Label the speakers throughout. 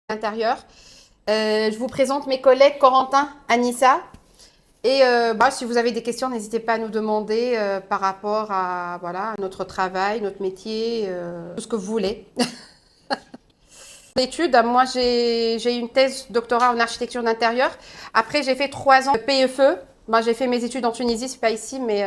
Speaker 1: Intérieur. Je vous présente mes collègues Corentin, Anissa. Et si vous avez des questions, n'hésitez pas à nous demander par rapport à, voilà, à notre travail, notre métier, tout ce que vous voulez. Études, moi j'ai une thèse doctorat en architecture d'intérieur. Après j'ai fait 3 ans de PFE. J'ai fait mes études en Tunisie, c'est pas ici, mais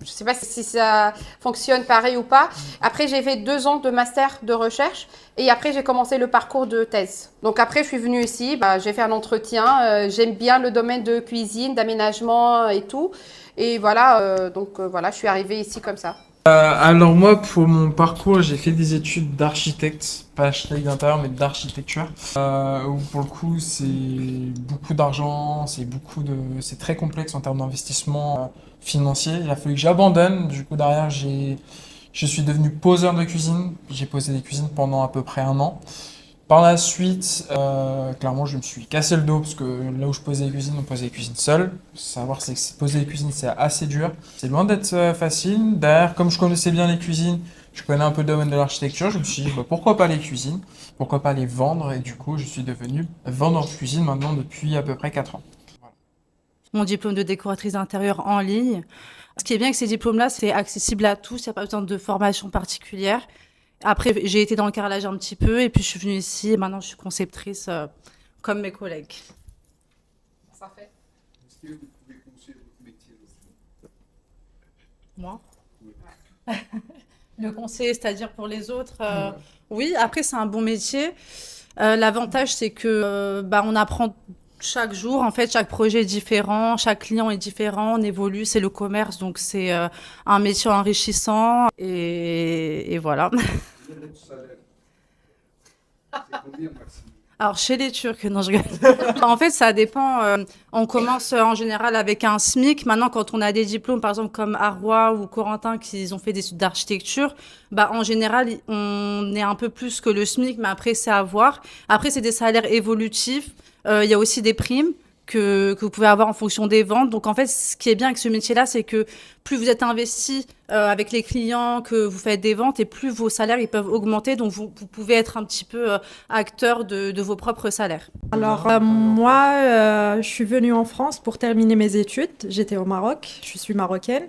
Speaker 1: je sais pas si ça fonctionne pareil ou pas. Après j'ai fait 2 ans de master de recherche et après j'ai commencé le parcours de thèse. Donc après je suis venue ici, j'ai fait un entretien. J'aime bien le domaine de cuisine, d'aménagement et tout. Et voilà, voilà, je suis arrivée ici comme ça.
Speaker 2: Alors moi, pour mon parcours, j'ai fait des études d'architecte, pas architecte d'intérieur, mais d'architecture. Où pour le coup, c'est beaucoup d'argent, c'est très complexe en termes d'investissement financier. Il a fallu que j'abandonne. Du coup, derrière, je suis devenu poseur de cuisine. J'ai posé des cuisines pendant à peu près 1 an. Par la suite, clairement, je me suis cassé le dos parce que là où je posais les cuisines, on posait les cuisines seul. Savoir c'est que poser les cuisines, c'est assez dur. C'est loin d'être facile. Derrière, comme je connaissais bien les cuisines, je connais un peu le domaine de l'architecture, je me suis dit, pourquoi pas les cuisines? Pourquoi pas les vendre? Et du coup, je suis devenu vendeur de cuisine maintenant depuis à peu près 4 ans. Voilà.
Speaker 3: Mon diplôme de décoratrice d'intérieur en ligne. Ce qui est bien avec ces diplômes-là, c'est accessible à tous, il n'y a pas besoin de formation particulière. Après, j'ai été dans le carrelage un petit peu et puis je suis venue ici et maintenant je suis conceptrice comme mes collègues.
Speaker 1: Ça fait.
Speaker 4: Est-ce que vous pouvez conseiller votre métier aussi?
Speaker 3: Moi
Speaker 4: Oui.
Speaker 3: Le conseil, c'est-à-dire pour les autres, oui, après c'est un bon métier. L'avantage, c'est que on apprend chaque jour. En fait, chaque projet est différent, chaque client est différent, on évolue. C'est le commerce, donc c'est un métier enrichissant. Et voilà.
Speaker 4: Quel est votre salaire? C'est combien maximum?
Speaker 3: Alors, chez les Turcs, non, je rigole. En fait, ça dépend. On commence en général avec un SMIC. Maintenant, quand on a des diplômes, par exemple, comme Arwa ou Corentin, qui ont fait des études d'architecture, en général, on est un peu plus que le SMIC, mais après, c'est à voir. Après, c'est des salaires évolutifs. Il y a aussi des primes que vous pouvez avoir en fonction des ventes. Donc, en fait, ce qui est bien avec ce métier-là, c'est que plus vous êtes investi avec les clients, que vous faites des ventes, et plus vos salaires ils peuvent augmenter. Donc, vous pouvez être un petit peu acteur de vos propres salaires.
Speaker 5: Alors, moi, je suis venue en France pour terminer mes études. J'étais au Maroc, je suis marocaine.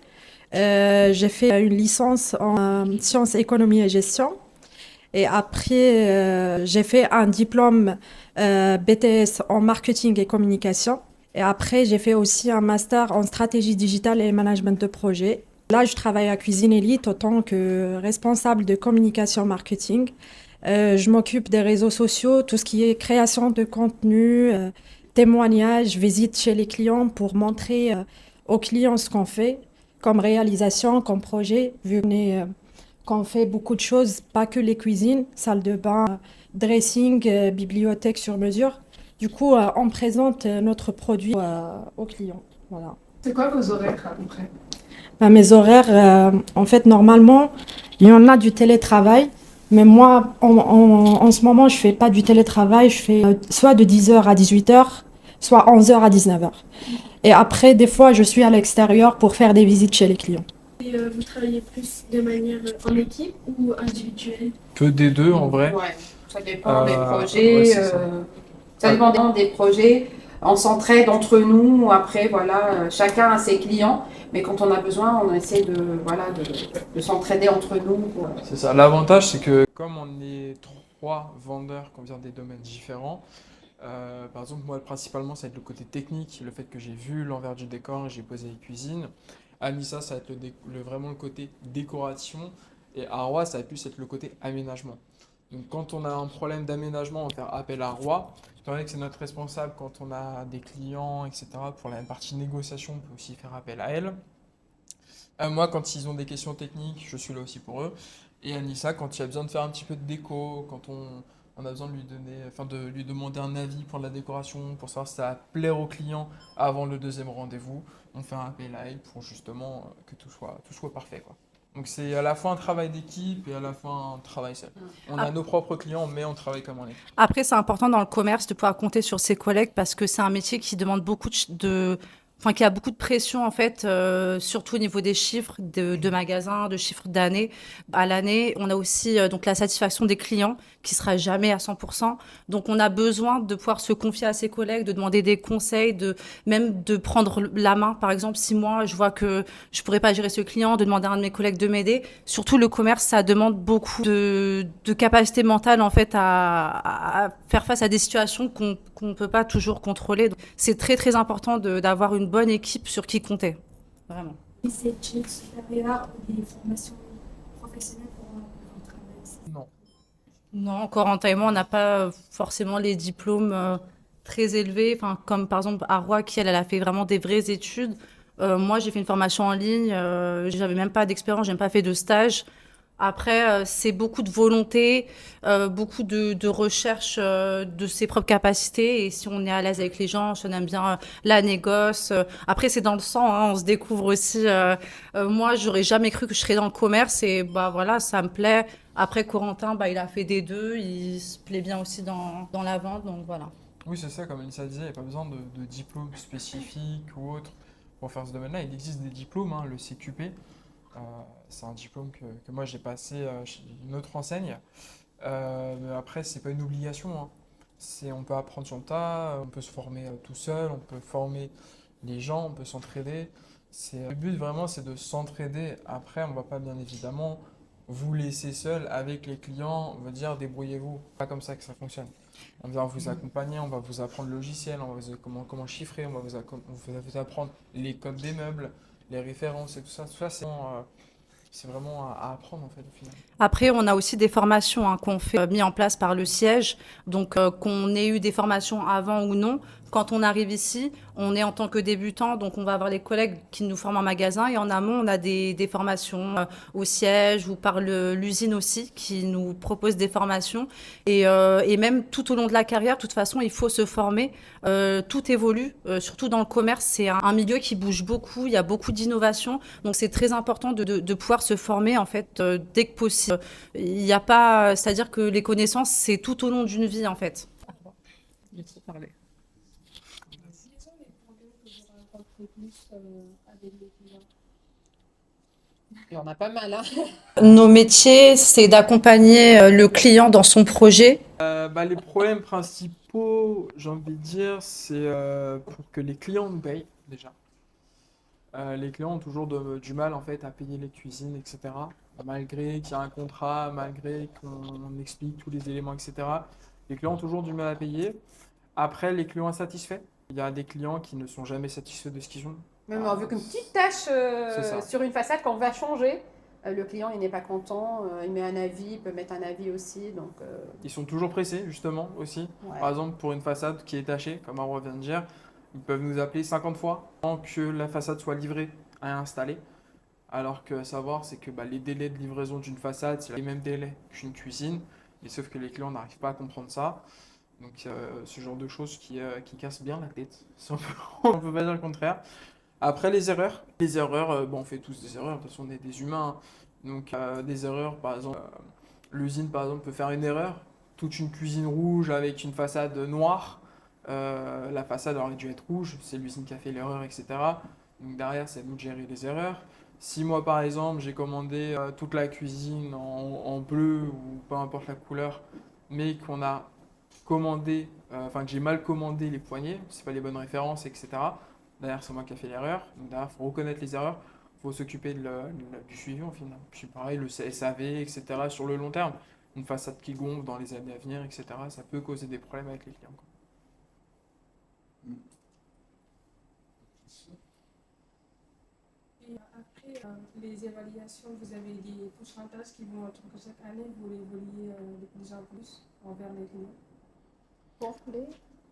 Speaker 5: J'ai fait une licence en sciences, économie et gestion. Et après, j'ai fait un diplôme BTS en marketing et communication. Et après, j'ai fait aussi un master en stratégie digitale et management de projet. Là, je travaille à Cuisine Elite en tant que responsable de communication marketing. Je m'occupe des réseaux sociaux, tout ce qui est création de contenu, témoignages, visite chez les clients pour montrer aux clients ce qu'on fait comme réalisation, comme projet, vu qu'on fait beaucoup de choses, pas que les cuisines, salle de bain, dressing, bibliothèque sur mesure. Du coup, on présente notre produit aux clients. Voilà.
Speaker 6: C'est quoi vos horaires à peu près?
Speaker 5: Mes horaires, en fait, normalement, il y en a du télétravail. Mais moi, en ce moment, je fais pas du télétravail. Je fais soit de 10h à 18h, soit 11h à 19h. Et après, des fois, je suis à l'extérieur pour faire des visites chez les clients.
Speaker 6: Et vous travaillez plus de manière en équipe ou individuelle?
Speaker 2: Peu des deux en vrai.
Speaker 1: Ouais, ça dépend des projets.
Speaker 2: Ouais, c'est ça.
Speaker 1: Ça dépend des projets. On s'entraide entre nous. Après, voilà, chacun a ses clients. Mais quand on a besoin, on essaie de s'entraider entre nous.
Speaker 2: C'est ça. L'avantage, c'est que comme on est 3 vendeurs qui vient des domaines différents, par exemple, moi, principalement, ça va être le côté technique, le fait que j'ai vu l'envers du décor et j'ai posé les cuisines. Anissa, ça va être vraiment le côté décoration. Et Arwa, ça va plus être le côté aménagement. Donc, quand on a un problème d'aménagement, on va faire appel à Arwa. Étant donné que c'est notre responsable quand on a des clients, etc., pour la partie négociation, on peut aussi faire appel à elle. Moi, quand ils ont des questions techniques, je suis là aussi pour eux. Et Anissa, quand il y a besoin de faire un petit peu de déco, quand on a besoin de lui donner, enfin de lui demander un avis pour la décoration, pour savoir si ça va plaire au client avant le deuxième rendez-vous, on fait un appel à elle pour justement que tout soit parfait, quoi. Donc c'est à la fois un travail d'équipe et à la fois un travail seul. On a nos propres clients, mais on travaille comme on est.
Speaker 3: Après, c'est important dans le commerce de pouvoir compter sur ses collègues parce que c'est un métier qui demande beaucoup de enfin qu'il y a beaucoup de pression en fait, surtout au niveau des chiffres de magasins, de chiffres d'année à l'année. On a aussi donc la satisfaction des clients qui sera jamais à 100%. Donc on a besoin de pouvoir se confier à ses collègues, de demander des conseils, de même de prendre la main. Par exemple, si moi je vois que je pourrais pas gérer ce client, de demander à un de mes collègues de m'aider. Surtout le commerce, ça demande beaucoup de capacité mentale en fait à faire face à des situations qu'on ne peut pas toujours contrôler. Donc, c'est très très important d'avoir une bonne équipe sur qui compter. Vraiment.
Speaker 6: Des études supérieures ou des formations professionnelles pour travailler ici?
Speaker 2: Non.
Speaker 3: Non, Corentin et moi, on n'a pas forcément les diplômes très élevés. Enfin, comme par exemple Arwa, qui elle a fait vraiment des vraies études. Moi, j'ai fait une formation en ligne. J'avais même pas d'expérience, j'ai même pas fait de stage. Après, c'est beaucoup de volonté, beaucoup de recherche de ses propres capacités. Et si on est à l'aise avec les gens, si on aime bien la négoce. Après, c'est dans le sang, hein, on se découvre aussi. Moi, j'aurais jamais cru que je serais dans le commerce. Et bah voilà, ça me plaît. Après, Corentin, bah, il a fait des deux. Il se plaît bien aussi dans la vente. Donc voilà.
Speaker 2: Oui, c'est ça, comme Anissa disait, il n'y a pas besoin de diplôme spécifique ou autre pour faire ce domaine-là. Il existe des diplômes, hein, le CQP. Euh, c'est un diplôme que moi j'ai passé chez une autre enseigne. Mais après, c'est pas une obligation, hein. On peut apprendre sur le tas, on peut se former tout seul, on peut former les gens, on peut s'entraider. Le but vraiment, c'est de s'entraider. Après, on va pas bien évidemment vous laisser seul avec les clients, on va dire débrouillez-vous. Pas comme ça que ça fonctionne. On va vous accompagner, on va vous apprendre le logiciel, on va vous comment chiffrer, on va vous apprendre les codes des meubles, les références et tout ça. Tout ça, c'est vraiment à apprendre en fait au final.
Speaker 3: Après, on a aussi des formations hein, qu'on fait mis en place par le siège. Donc, qu'on ait eu des formations avant ou non, quand on arrive ici, on est en tant que débutant. Donc, on va avoir les collègues qui nous forment en magasin. Et en amont, on a des formations au siège ou par l'usine aussi qui nous propose des formations. Et même tout au long de la carrière, de toute façon, il faut se former. Tout évolue, surtout dans le commerce. C'est un milieu qui bouge beaucoup. Il y a beaucoup d'innovation. Donc, c'est très important de pouvoir se former en fait dès que possible. Il n'y a pas, c'est-à-dire que les connaissances, c'est tout au long d'une vie, en fait. J'ai trop parlé.
Speaker 6: Quels sont les problèmes que vous rencontrez plus avec les clients?
Speaker 1: Il y en a pas mal, hein.
Speaker 3: Nos métiers, c'est d'accompagner le client dans son projet.
Speaker 2: Les problèmes principaux, j'ai envie de dire, c'est pour que les clients nous payent déjà. Les clients ont toujours du mal en fait à payer les cuisines, etc. Malgré qu'il y a un contrat, malgré qu'on explique tous les éléments, etc. Les clients ont toujours du mal à payer. Après, les clients insatisfaits. Il y a des clients qui ne sont jamais satisfaits de ce qu'ils ont.
Speaker 1: Même vu qu'une petite tâche
Speaker 2: C'est ça.
Speaker 1: sur une façade qu'on va changer, le client il n'est pas content, il met un avis, il peut mettre un avis aussi. Donc,
Speaker 2: Ils sont toujours pressés, justement, aussi.
Speaker 1: ouais.
Speaker 2: Par exemple, pour une façade qui est tachée, comme Arwa vient de dire, ils peuvent nous appeler 50 fois avant que la façade soit livrée et installée. Alors que à savoir, c'est que les délais de livraison d'une façade, c'est les mêmes délais qu'une cuisine. Et sauf que les clients n'arrivent pas à comprendre ça. Donc, ce genre de choses qui cassent bien la tête. On peut pas dire le contraire. Après, les erreurs. Les erreurs, on fait tous des erreurs. De toute façon, on est des humains, hein. Donc, des erreurs, par exemple, l'usine, par exemple, peut faire une erreur. Toute une cuisine rouge avec une façade noire. La façade aurait dû être rouge. C'est l'usine qui a fait l'erreur, etc. Donc, derrière, c'est à nous de gérer les erreurs. Si moi, par exemple, j'ai commandé toute la cuisine en bleu ou peu importe la couleur, mais qu'on a commandé, que j'ai mal commandé les poignées, c'est pas les bonnes références, etc. Derrière, c'est moi qui ai fait l'erreur. Donc derrière, il faut reconnaître les erreurs, il faut s'occuper du suivi au final. Puis pareil, le SAV, etc. sur le long terme. Une façade qui gonfle dans les années à venir, etc. Ça peut causer des problèmes avec les clients, quoi.
Speaker 6: Et après les évaluations, vous avez des pourcentages qui vont être que chaque année, vous les évaluez de plus en plus envers les clients.
Speaker 1: Pour les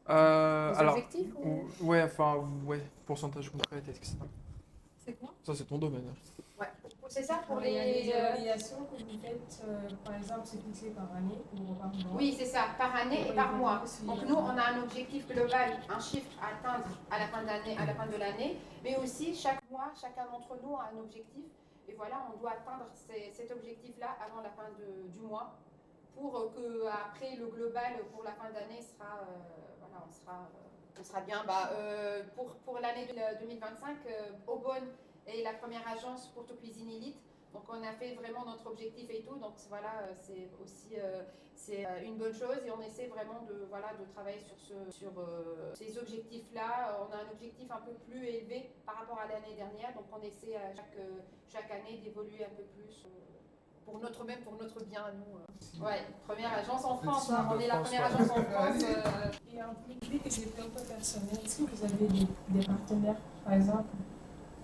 Speaker 2: Alors,
Speaker 1: objectifs
Speaker 2: ouais, pourcentage concret, etc.
Speaker 6: C'est quoi?
Speaker 2: Ça, c'est ton domaine, hein.
Speaker 1: Ouais. C'est ça pour
Speaker 6: Il y a des
Speaker 1: les.
Speaker 6: évaluations que vous faites, par exemple, c'est fixé par année ou par mois.
Speaker 1: Oui, c'est ça, par année et par mois.
Speaker 6: Aussi,
Speaker 1: Donc nous, on a un objectif global, un chiffre à atteindre à la fin de l'année, mais aussi chaque mois, chacun d'entre nous a un objectif. Et voilà, on doit atteindre cet objectif-là avant la fin du mois. pour que après le global pour la fin d'année sera, voilà, on sera bien. Pour l'année 2025, Aubonne est la première agence pour cuisine élite. Donc on a fait vraiment notre objectif et tout. Donc voilà, c'est aussi c'est une bonne chose et on essaie vraiment de travailler sur ces objectifs-là. On a un objectif un peu plus élevé par rapport à l'année dernière. Donc on essaie chaque année d'évoluer un peu plus. Pour notre bien, nous. Ouais, première agence en France, hein. On est la première agence en France.
Speaker 6: Et en politique, j'étais un peu personnel. Est-ce que vous avez des partenaires, par exemple,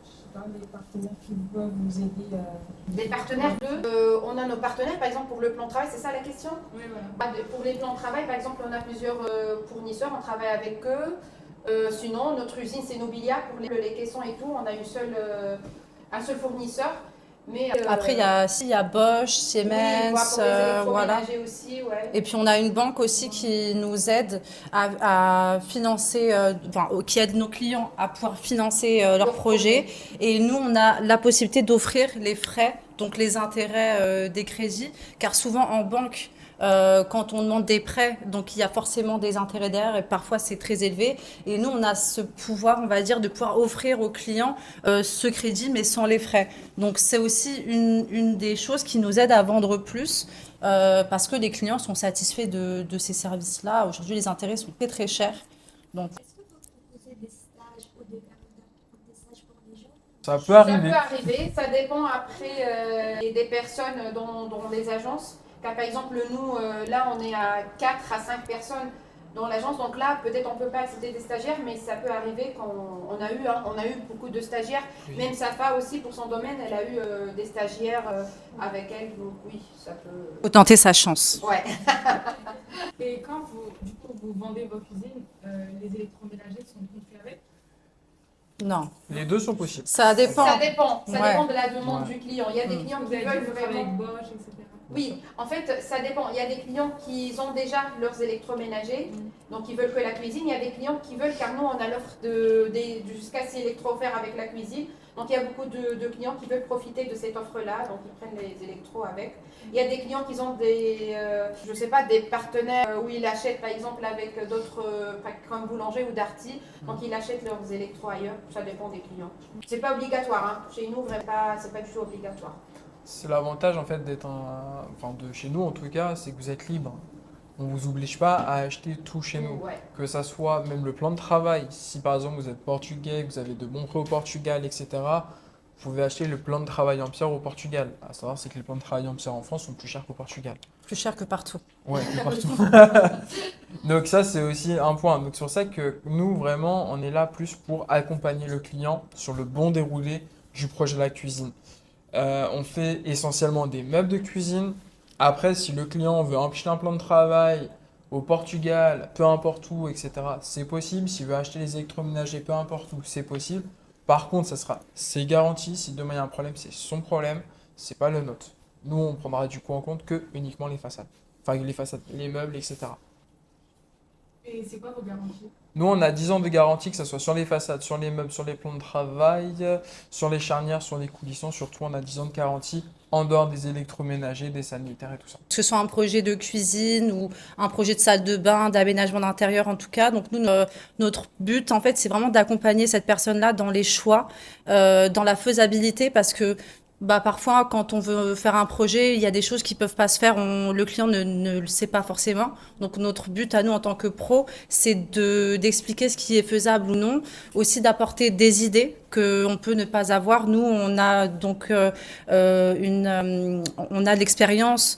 Speaker 6: je sais pas, des partenaires qui peuvent vous aider
Speaker 1: Des partenaires on a nos partenaires, par exemple, pour le plan de travail, c'est ça la question?
Speaker 6: Oui, voilà.
Speaker 1: Pour les plans de travail, par exemple, on a plusieurs fournisseurs, on travaille avec eux. Sinon, notre usine, c'est Nobilia. Pour les caissons et tout, on a un seul fournisseur. Mais,
Speaker 3: Après, il y a Bosch, Siemens,
Speaker 1: pour les
Speaker 3: voilà.
Speaker 1: électroménagers aussi, ouais.
Speaker 3: Et puis on a une banque aussi qui nous aide à financer, qui aide nos clients à pouvoir financer leurs projets. Et nous, on a la possibilité d'offrir les frais, donc les intérêts des crédits, car souvent en banque, quand on demande des prêts, donc il y a forcément des intérêts derrière et parfois c'est très élevé. Et nous, on a ce pouvoir, on va dire, de pouvoir offrir aux clients ce crédit, mais sans les frais. Donc c'est aussi une des choses qui nous aide à vendre plus. Parce que les clients sont satisfaits de ces services-là. Aujourd'hui, les intérêts sont très très chers. Donc,
Speaker 7: Est-ce que vous proposez des stages ou des stages pour les jeunes?
Speaker 2: Ça peut arriver.
Speaker 1: Ça peut arriver, ça dépend après des personnes dans les agences. Car par exemple, nous, là, on est à 4 à 5 personnes dans l'agence. Donc là, peut-être on ne peut pas accepter des stagiaires, mais ça peut arriver quand on a eu beaucoup de stagiaires.
Speaker 2: Oui.
Speaker 1: Même Safa aussi, pour son domaine, elle a eu des stagiaires avec elle. Donc oui, ça peut...
Speaker 3: faut tenter sa chance.
Speaker 1: Ouais.
Speaker 6: Et quand vous vendez vos cuisines, les électroménagers sont compris avec?
Speaker 3: Non,
Speaker 2: Les deux sont possibles.
Speaker 3: ça dépend.
Speaker 1: Ça dépend de la demande
Speaker 2: Ouais.
Speaker 1: du client. Il y a des clients
Speaker 6: Vous
Speaker 1: qui
Speaker 6: avez
Speaker 1: veulent
Speaker 6: dit que vous travaillez
Speaker 1: vraiment...
Speaker 6: avec Bosch, etc.
Speaker 1: Oui, en fait, ça dépend. Il y a des clients qui ont déjà leurs électroménagers, donc ils veulent que la cuisine. Il y a des clients qui veulent, car nous, on a l'offre jusqu'à 6 électro offerts avec la cuisine. Donc il y a beaucoup de clients qui veulent profiter de cette offre-là, donc ils prennent les électros avec. Il y a des clients qui ont des partenaires où ils achètent par exemple avec d'autres, comme Boulanger ou Darty, donc ils achètent leurs électros ailleurs. Ça dépend des clients. C'est pas obligatoire, hein. Chez nous, vraiment, c'est pas du tout obligatoire.
Speaker 2: C'est l'avantage en fait d'être de chez nous en tout cas, c'est que vous êtes libre. On ne vous oblige pas à acheter tout chez nous.
Speaker 1: Ouais.
Speaker 2: Que ça soit même le plan de travail. Si par exemple vous êtes portugais, vous avez de bons prêts au Portugal, etc., vous pouvez acheter le plan de travail en pierre au Portugal. À savoir, c'est que les plans de travail en pierre en France sont plus chers qu'au Portugal.
Speaker 3: Plus cher que partout.
Speaker 2: Ouais, plus partout. Donc ça, c'est aussi un point. Donc c'est pour ça que nous, vraiment, on est là plus pour accompagner le client sur le bon déroulé du projet de la cuisine. On fait essentiellement des meubles de cuisine. Après, si le client veut acheter un plan de travail au Portugal, peu importe où, etc., c'est possible. S'il veut acheter les électroménagers, peu importe où, c'est possible. Par contre, c'est garanti. Si demain il y a un problème, c'est son problème, c'est pas le nôtre. Nous, on prendra du coup en compte que uniquement les façades. Enfin, les façades, les meubles, etc.
Speaker 6: Et c'est quoi vos garanties?
Speaker 2: Nous, on a 10 ans de garantie, que ce soit sur les façades, sur les meubles, sur les plans de travail, sur les charnières, sur les coulissants. Surtout, on a 10 ans de garantie en dehors des électroménagers, des sanitaires et tout ça.
Speaker 3: Que ce soit un projet de cuisine ou un projet de salle de bain, d'aménagement d'intérieur en tout cas. Donc nous, notre but en fait, c'est vraiment d'accompagner cette personne-là dans les choix, dans la faisabilité, parce que parfois, quand on veut faire un projet, il y a des choses qui peuvent pas se faire. Le client ne le sait pas forcément. Donc, notre but à nous, en tant que pro, c'est d'expliquer ce qui est faisable ou non. Aussi, d'apporter des idées qu'on peut ne pas avoir. Nous, on a donc on a de l'expérience.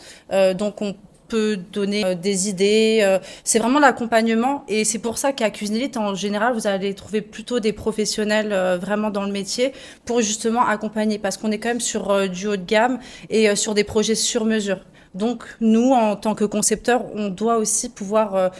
Speaker 3: Donc, on peut donner des idées. C'est vraiment l'accompagnement et c'est pour ça qu'à Cuisine Elite, en général, vous allez trouver plutôt des professionnels vraiment dans le métier pour justement accompagner parce qu'on est quand même sur du haut de gamme et sur des projets sur mesure. Donc, nous, en tant que concepteurs, on doit aussi pouvoir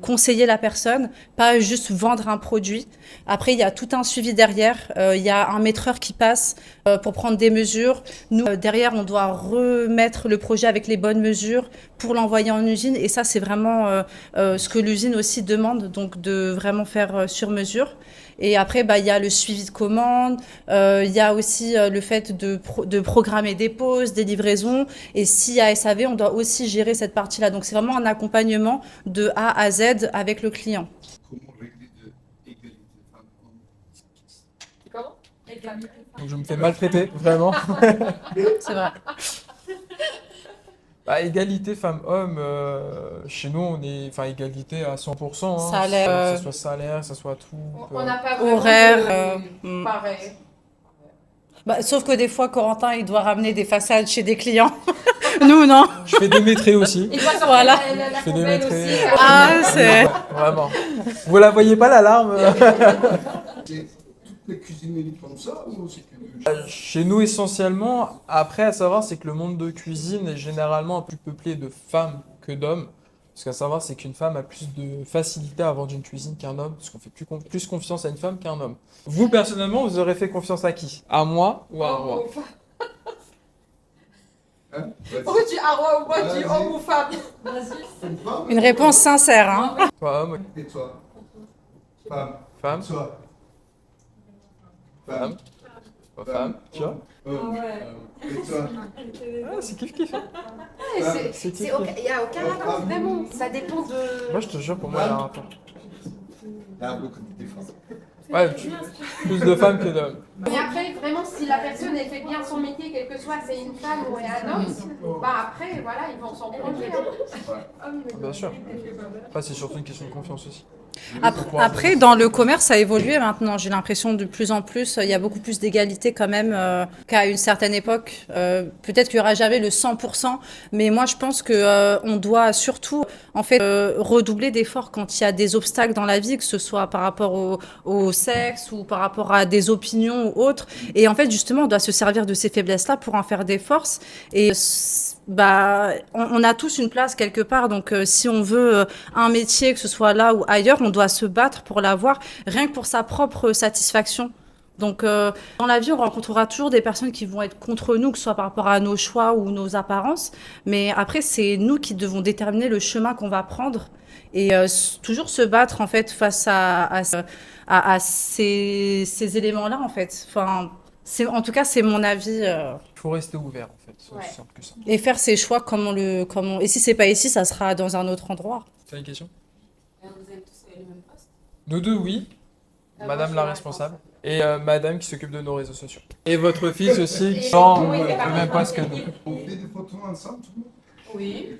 Speaker 3: conseiller la personne, pas juste vendre un produit. Après, il y a tout un suivi derrière. Il y a un maîtreur qui passe pour prendre des mesures. Nous, derrière, on doit remettre le projet avec les bonnes mesures pour l'envoyer en usine. Et ça, c'est vraiment ce que l'usine aussi demande, donc de vraiment faire sur mesure. Et après, bah, il y a le suivi de commandes, il y a aussi le fait de programmer des pauses, des livraisons. Et s'il y a SAV, on doit aussi gérer cette partie-là. Donc, c'est vraiment un accompagnement de A à Z avec le client.
Speaker 4: Comment régler de égalité femmes-hommes?
Speaker 1: Comment?
Speaker 2: Donc je me fais maltraiter, vraiment.
Speaker 3: C'est vrai.
Speaker 2: Bah, égalité femmes-hommes, chez nous, on est, enfin, égalité à 100%. Hein,
Speaker 3: Salaire,
Speaker 2: que ce soit salaire, que ce soit tout.
Speaker 1: On n'a pas vraiment
Speaker 3: Horaire,
Speaker 1: pareil.
Speaker 3: Bah, sauf que des fois, Corentin, il doit ramener des façades chez des clients. Nous, non.
Speaker 2: Je fais des métrés aussi.
Speaker 1: Il doit sortir
Speaker 3: Voilà.
Speaker 1: la
Speaker 2: Je fais des
Speaker 1: poubelle
Speaker 2: métrés.
Speaker 1: aussi.
Speaker 3: Ah, c'est...
Speaker 2: Ouais, vraiment. Vous la voyez pas, l'alarme?
Speaker 4: C'est toutes les cuisiniers qui font ça ou c'est que
Speaker 2: Chez nous, essentiellement, après, à savoir, c'est que le monde de cuisine est généralement plus peuplé de femmes que d'hommes. Parce qu'à savoir, c'est qu'une femme a plus de facilité à vendre une cuisine qu'un homme, parce qu'on fait plus confiance à une femme qu'à un homme. Vous, personnellement, vous aurez fait confiance à qui? À moi ou à Arwa?
Speaker 4: hein? Vas-y.
Speaker 1: Oh, tu Arwa ou moi, tu
Speaker 4: Vas-y.
Speaker 1: homme ou femme?
Speaker 4: Une femme?
Speaker 3: Une réponse sincère, hein.
Speaker 2: Toi, homme,
Speaker 4: Et toi? Femme.
Speaker 2: femme,
Speaker 4: Toi?
Speaker 2: femme, pas femme, tu vois?
Speaker 4: Homme. Et toi?
Speaker 2: Ah, c'est kiff-kiff. hein. C'est kiff-kiff.
Speaker 1: Il n'y a aucun rapport, vraiment. Ça dépend de.
Speaker 2: Moi, je te jure, pour moi, il y a un rapport.
Speaker 4: Il y a beaucoup de différences.
Speaker 2: Ouais, plus de femmes que d'hommes.
Speaker 1: Mais après, vraiment, si la personne elle fait bien son métier, quel que soit, c'est une femme ou un homme, bah après, voilà, ils vont s'en prendre.
Speaker 2: Bien sûr. Après, c'est surtout une question de confiance aussi.
Speaker 3: Après, dans le commerce, ça a évolué maintenant. J'ai l'impression de plus en plus, il y a beaucoup plus d'égalité quand même qu'à une certaine époque. Peut-être qu'il n'y aura jamais le 100%, mais moi je pense que on doit surtout en fait redoubler d'efforts quand il y a des obstacles dans la vie, que ce soit par rapport au sexe ou par rapport à des opinions ou autres. Et en fait, justement, on doit se servir de ces faiblesses-là pour en faire des forces. Et bah, on a tous une place quelque part, donc si on veut un métier, que ce soit là ou ailleurs, on doit se battre pour l'avoir, rien que pour sa propre satisfaction. Donc dans la vie, on rencontrera toujours des personnes qui vont être contre nous, que ce soit par rapport à nos choix ou nos apparences, mais après, c'est nous qui devons déterminer le chemin qu'on va prendre et toujours se battre en fait face à ces éléments-là en fait. Enfin, en tout cas, c'est mon avis.
Speaker 2: Il faut rester ouvert, en fait. C'est
Speaker 1: Ouais.
Speaker 2: aussi simple que ça.
Speaker 3: Et faire ses choix et si c'est pas ici, ça sera dans un autre endroit.
Speaker 2: Tu as une question?
Speaker 6: Vous avez tous les mêmes postes?
Speaker 2: Nous deux, oui. Madame la responsable. Et madame qui s'occupe de nos réseaux sociaux. Et votre fils aussi, qui
Speaker 1: Et-
Speaker 2: sent
Speaker 1: oui, c'est
Speaker 2: le
Speaker 1: pas
Speaker 2: même
Speaker 1: grave.
Speaker 2: poste que nous.
Speaker 4: On fait des photos ensemble, tout le monde?
Speaker 1: Oui.